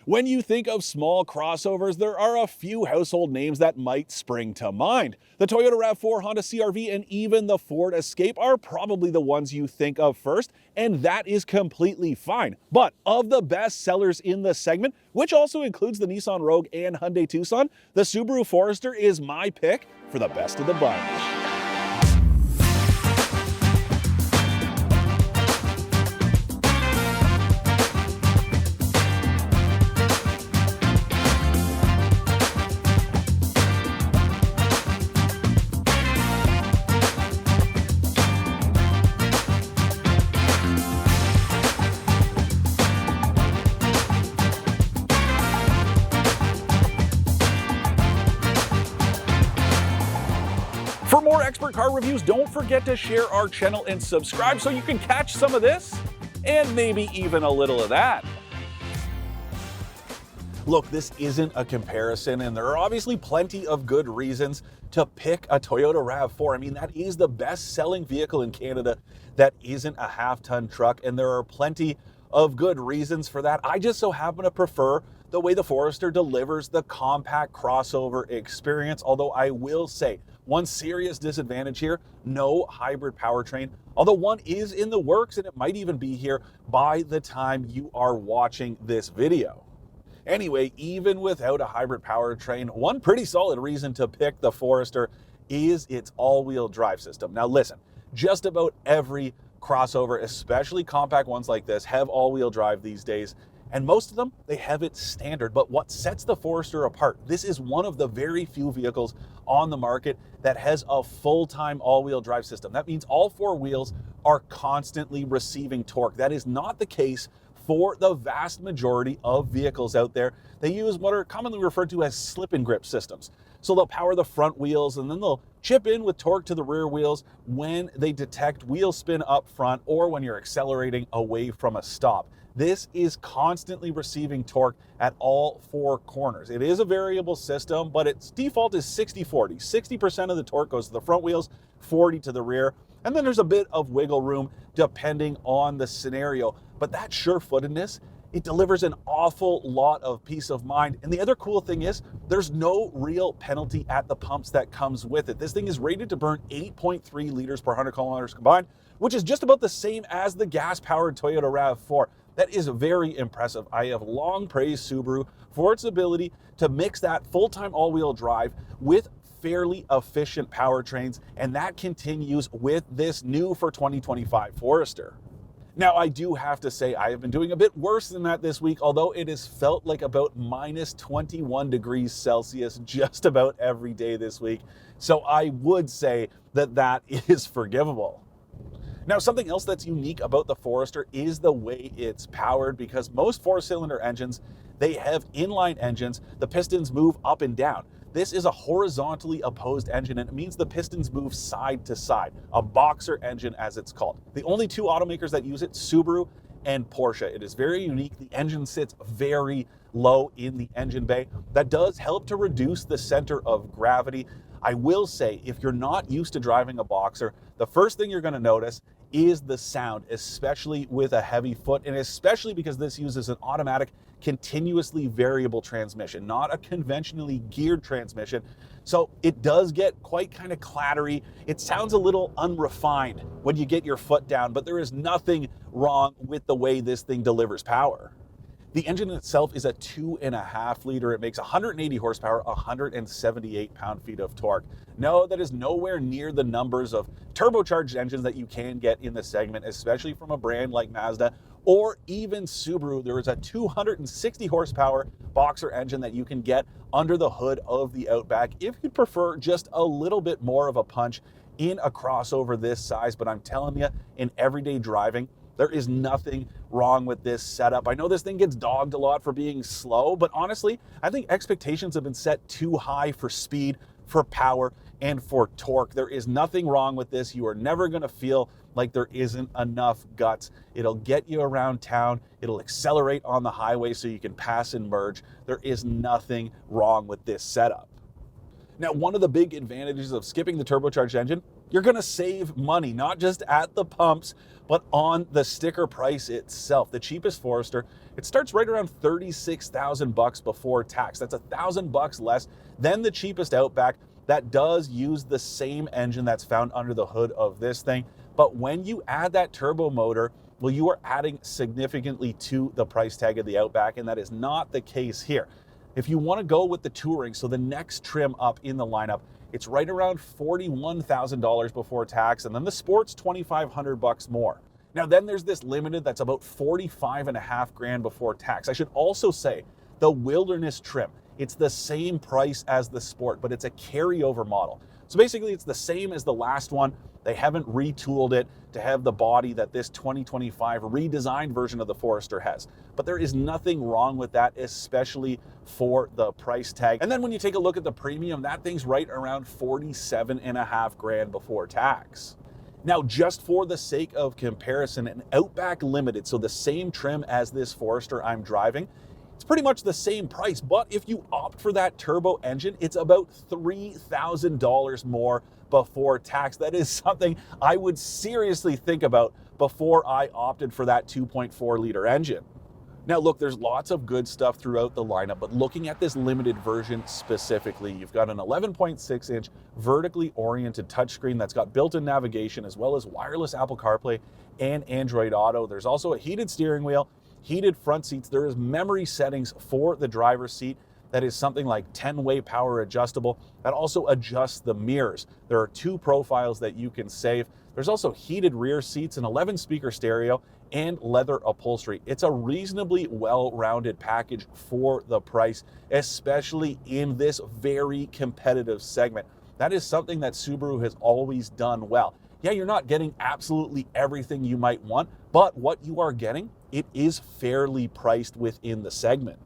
When you think of small crossovers, there are a few household names that might spring to mind. The Toyota RAV4, Honda CR-V, and even the Ford Escape are probably the ones you think of first, and that is completely fine. But of the best sellers in the segment, which also includes the Nissan Rogue and Hyundai Tucson, the Subaru Forester is my pick for the best of the bunch. For more expert car reviews, don't forget to share our channel and subscribe so you can catch some of this and maybe even a little of that. Look, this isn't a comparison, and there are obviously plenty of good reasons to pick a Toyota RAV4. I mean, that is the best-selling vehicle in Canada that isn't a half-ton truck, and there are plenty of good reasons for that. I just so happen to prefer the way the Forester delivers the compact crossover experience, although I will say one serious disadvantage here, no hybrid powertrain, although one is in the works and it might even be here by the time you are watching this video. Anyway, even without a hybrid powertrain, one pretty solid reason to pick the Forester is its all-wheel drive system. Now listen, just about every crossover, especially compact ones like this, have all-wheel drive these days. And most of them, they have it standard. But what sets the Forester apart, this is one of the very few vehicles on the market that has a full-time all-wheel drive system. That means all four wheels are constantly receiving torque. That is not the case for the vast majority of vehicles out there. They use what are commonly referred to as slip and grip systems. So they'll power the front wheels and then they'll chip in with torque to the rear wheels when they detect wheel spin up front or when you're accelerating away from a stop. This is constantly receiving torque at all four corners. It is a variable system, but its default is 60-40. 60% of the torque goes to the front wheels, 40 to the rear. And then there's a bit of wiggle room depending on the scenario. But that sure-footedness, it delivers an awful lot of peace of mind. And the other cool thing is there's no real penalty at the pumps that comes with it. This thing is rated to burn 8.3 liters per 100 kilometers combined, which is just about the same as the gas-powered Toyota RAV4. That is very impressive. I have long praised Subaru for its ability to mix that full-time all-wheel drive with fairly efficient powertrains, and that continues with this new for 2025 Forester. Now, I do have to say I have been doing a bit worse than that this week, although it has felt like about minus 21 degrees Celsius just about every day this week. So I would say that that is forgivable. Now, something else that's unique about the Forester is the way it's powered, because most four-cylinder engines, they have inline engines. The pistons move up and down. This is a horizontally opposed engine, and it means the pistons move side to side, a boxer engine as it's called. The only two automakers that use it, Subaru and Porsche. It is very unique. The engine sits very low in the engine bay. That does help to reduce the center of gravity. I will say, if you're not used to driving a boxer, the first thing you're going to notice is the sound, especially with a heavy foot, and especially because this uses an automatic continuously variable transmission, not a conventionally geared transmission. So it does get quite kind of clattery. It sounds a little unrefined when you get your foot down, but there is nothing wrong with the way this thing delivers power. The engine itself is a 2.5 liter. It makes 180 horsepower, 178 pound-feet of torque. No, that is nowhere near the numbers of turbocharged engines that you can get in the segment, especially from a brand like Mazda or even Subaru. There is a 260 horsepower boxer engine that you can get under the hood of the Outback if you prefer just a little bit more of a punch in a crossover this size. But I'm telling you, in everyday driving, there is nothing wrong with this setup. I know this thing gets dogged a lot for being slow, but honestly, I think expectations have been set too high for speed, for power, and for torque. There is nothing wrong with this. You are never gonna feel like there isn't enough guts. It'll get you around town. It'll accelerate on the highway so you can pass and merge. There is nothing wrong with this setup. Now, one of the big advantages of skipping the turbocharged engine You're going to save money, not just at the pumps, but on the sticker price itself. The cheapest Forester, it starts right around $36,000 before tax. That's $1,000 less than the cheapest Outback that does use the same engine that's found under the hood of this thing. But when you add that turbo motor, well, you are adding significantly to the price tag of the Outback, and that is not the case here. If you want to go with the Touring, so the next trim up in the lineup, it's right around $41,000 before tax, and then the Sport's $2,500 more. Now then there's this Limited that's about $45,500 before tax. I should also say the Wilderness trim, it's the same price as the Sport, but it's a carryover model. So basically it's the same as the last one. They haven't retooled it to have the body that this 2025 redesigned version of the Forester has. But there is nothing wrong with that, especially for the price tag. And then when you take a look at the premium, that thing's right around $47,500 before tax. Now, just for the sake of comparison, an Outback Limited, so the same trim as this Forester I'm driving, it's pretty much the same price, but if you opt for that turbo engine, it's about $3,000 more before tax. That is something I would seriously think about before I opted for that 2.4 liter engine. Now look, there's lots of good stuff throughout the lineup, but looking at this Limited version specifically, you've got an 11.6 inch vertically oriented touchscreen that's got built-in navigation as well as wireless Apple CarPlay and Android Auto. There's also a heated steering wheel, heated front seats. There is memory settings for the driver's seat that is something like 10-way power adjustable that also adjusts the mirrors. There are 2 profiles that you can save. There's also heated rear seats, an 11-speaker stereo, and leather upholstery. It's a reasonably well-rounded package for the price, especially in this very competitive segment. That is something that Subaru has always done well. Yeah, you're not getting absolutely everything you might want, but what you are getting, it is fairly priced within the segment.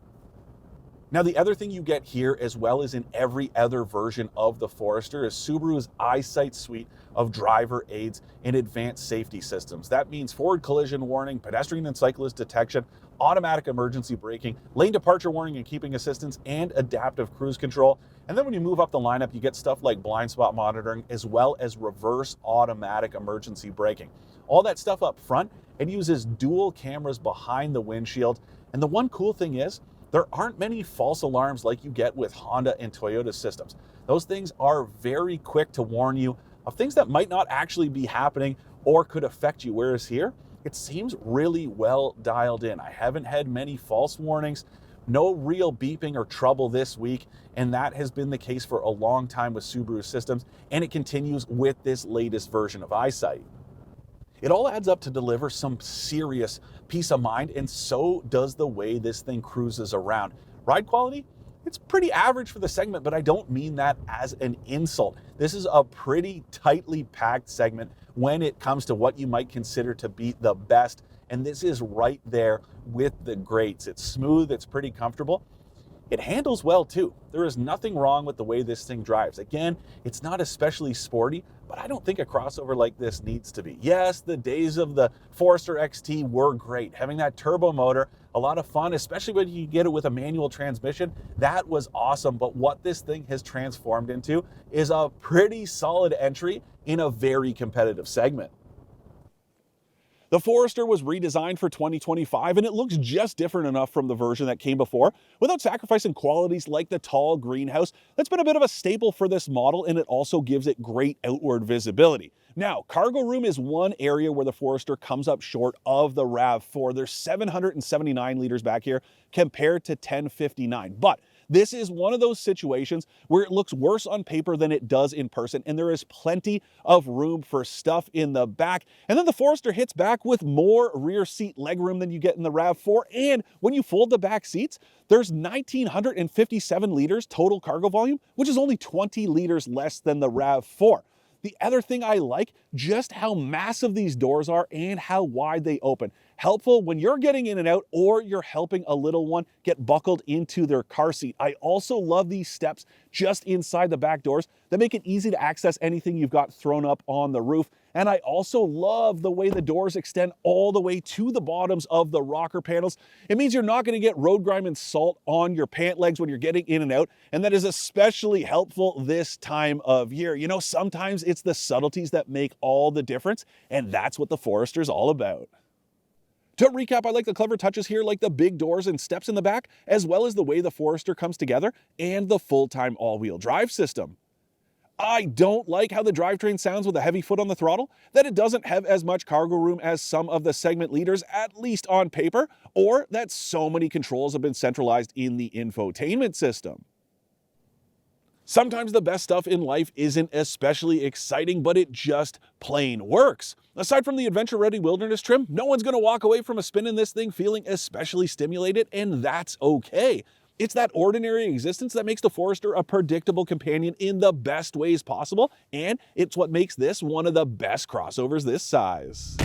Now, the other thing you get here, as well as in every other version of the Forester, is Subaru's EyeSight suite of driver aids and advanced safety systems. That means forward collision warning, pedestrian and cyclist detection, automatic emergency braking, lane departure warning and keeping assistance, and adaptive cruise control. And then when you move up the lineup, you get stuff like blind spot monitoring, as well as reverse automatic emergency braking. All that stuff up front, it uses dual cameras behind the windshield. And the one cool thing is, there aren't many false alarms like you get with Honda and Toyota systems. Those things are very quick to warn you of things that might not actually be happening or could affect you, whereas here, it seems really well dialed in. I haven't had many false warnings, no real beeping or trouble this week, and that has been the case for a long time with Subaru systems, and it continues with this latest version of EyeSight. It all adds up to deliver some serious peace of mind, and so does the way this thing cruises around. Ride quality, it's pretty average for the segment, but I don't mean that as an insult. This is a pretty tightly packed segment when it comes to what you might consider to be the best, and this is right there with the greats. It's smooth, it's pretty comfortable. It handles well too. There is nothing wrong with the way this thing drives. Again, it's not especially sporty, but I don't think a crossover like this needs to be. Yes, the days of the Forester XT were great. Having that turbo motor, a lot of fun, especially when you get it with a manual transmission. That was awesome, but what this thing has transformed into is a pretty solid entry in a very competitive segment. The Forester was redesigned for 2025, and it looks just different enough from the version that came before without sacrificing qualities like the tall greenhouse. That's been a bit of a staple for this model, and it also gives it great outward visibility. Now, cargo room is one area where the Forester comes up short of the RAV4. There's 779 liters back here compared to 1059, but this is one of those situations where it looks worse on paper than it does in person, and there is plenty of room for stuff in the back. And then the Forester hits back with more rear seat legroom than you get in the RAV4, and when you fold the back seats, there's 1,957 liters total cargo volume, which is only 20 liters less than the RAV4. The other thing I like, just how massive these doors are and how wide they open. Helpful when you're getting in and out or you're helping a little one get buckled into their car seat. I also love these steps just inside the back doors that make it easy to access anything you've got thrown up on the roof. And I also love the way the doors extend all the way to the bottoms of the rocker panels. It means you're not going to get road grime and salt on your pant legs when you're getting in and out, and that is especially helpful this time of year. You know, sometimes it's the subtleties that make all the difference, and that's what the Forester's all about. To recap, I like the clever touches here, like the big doors and steps in the back, as well as the way the Forester comes together and the full-time all-wheel drive system. I don't like how the drivetrain sounds with a heavy foot on the throttle, that it doesn't have as much cargo room as some of the segment leaders, at least on paper, or that so many controls have been centralized in the infotainment system. Sometimes the best stuff in life isn't especially exciting, but it just plain works. Aside from the adventure-ready wilderness trim, no one's going to walk away from a spin in this thing feeling especially stimulated, and that's okay. It's that ordinary existence that makes the Forester a predictable companion in the best ways possible, and it's what makes this one of the best crossovers this size.